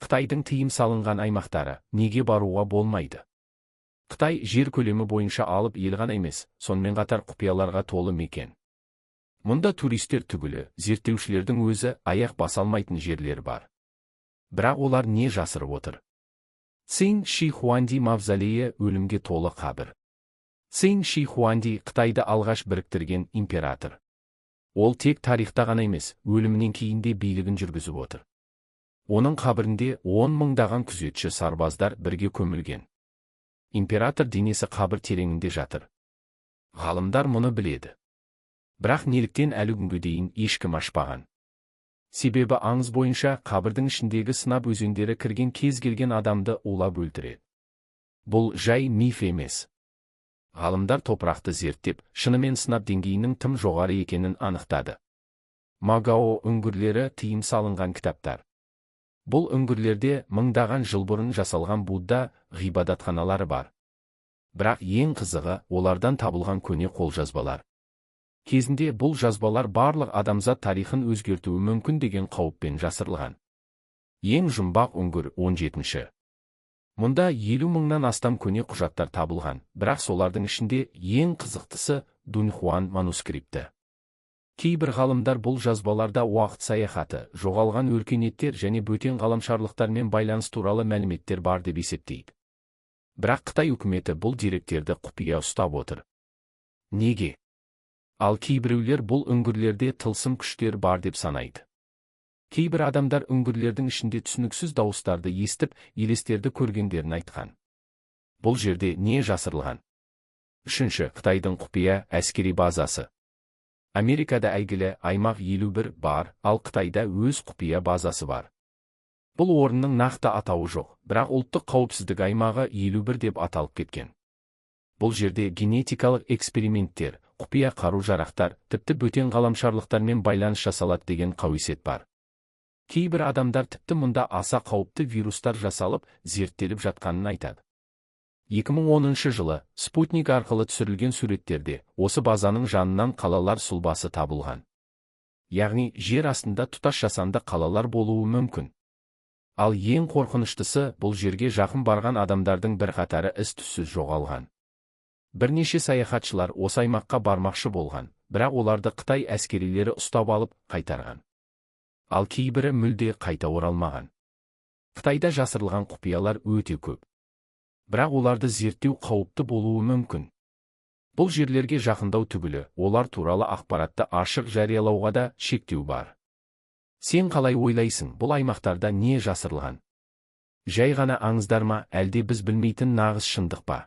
Қытайдың тыйым салынған аймақтары, неге баруға болмайды? Қытай жер көлемі бойынша алып ел ғана емес, сонымен қатар құпияларға толы мекен. Мұнда туристер түгілі, зерттеушілердің өзі аяқ баса алмайтын жерлер бар. Бірақ олар не жасырып отыр? Цин Ши Хуанди мавзолейі өлімге толы қабір. Цин Ши Хуанди Қытайды алғаш біріктірген император. Ол тек тарихта ғана емес, өлімінен кейін де билігін жүргізіп отыр. Оның қабірінде 10 мыңдаған күзетші сарбаздар бірге көмілген. Император денесі қабір тереңінде жатыр. Ғалымдар мұны біледі. Бірақ неліктен әлі күнге дейін ешкім ашпаған? Себебі аңыз бойынша қабірдің ішіндегі сынап өзендері кірген кез келген адамды улап өлтіреді. Бұл жай миф емес. Ғалымдар топырақты зерттеп, шынымен сынап деңгейінің тым жоғары екенін анықтады. Магао үңгірлері тыйым салынған кітаптар. Бұл үңгірлерде мыңдаған жыл бұрын жасалған Будда ғибадатханалары бар. Бірақ ең қызығы, олардан табылған көне қолжазбалар. Кезінде бұл жазбалар барлық адамзат тарихын өзгертуі мүмкін деген қауіппен жасырылған. Ең жұмбақ үңгір 17-ші. Мұнда 50 мыңнан астам көне құжаттар табылған, бірақ солардың ішінде ең қызықтысы Дуньхуан манускрипті. Кейбір ғалымдар бұл жазбаларда уақыт саяхаты, жоғалған өркениеттер және бөтен ғаламшарлықтармен байланыс туралы мәліметтер бар деп есептейді. Бірақ Қытай үкіметі бұл деректерді құпия ұстап отыр. Неге? Ал кейбіреулер бұл үңгірлерде тылсым күштер бар деп санайды. Кейбір адамдар үңгірлердің ішінде түсініксіз дауыстарды естіп, елестерді көргендерін айтқан. Бұл жерде не жасырылған? Үшінші, Қытайдың құпия әскери базасы. Америкада әйгілі аймақ 51 бар, ал Қытайда өз құпия базасы бар. Бұл орынның нақты атауы жоқ, бірақ ұлттық қауіпсіздік аймағы 51 деп аталып кеткен. Бұл жерде генетикалық эксперименттер, құпия қару-жарақтар, тіпті бөтен ғаламшарлықтармен байланыс жасалады деген қауесет бар. Кейбір адамдар тіпті мұнда аса қауіпті вирустар жасалып, зерттеліп жатқанын айтады. 2010 жылы спутник арқылы түсірілген суреттерде осы базаның жанынан қалалар сұлбасы табылған. Яғни жер астында тұтас жасанды қалалар болуы мүмкін. Ал ең қорқыныштысы, бұл жерге жақын барған адамдардың бірқатары із-түссіз жоғалған. Бірнеше саяхатшылар осы аймаққа бармақшы болған, бірақ оларды Қытай әскерилері ұстап алып қайтарған. Ал кейбірі мүлде қайта оралмаған. Қытайда жасырылған құпиялар өте көп. Бірақ оларды зерттеу қауіпті болуы мүмкін. Бұл жерлерге жақындау түгілі, олар туралы ақпаратты ашық жариялауға да шектеу бар. Сен қалай ойлайсың, бұл аймақтарда не жасырылған? Жай ғана аңыздар ма, әлде біз білмейтін нағыз шындық па?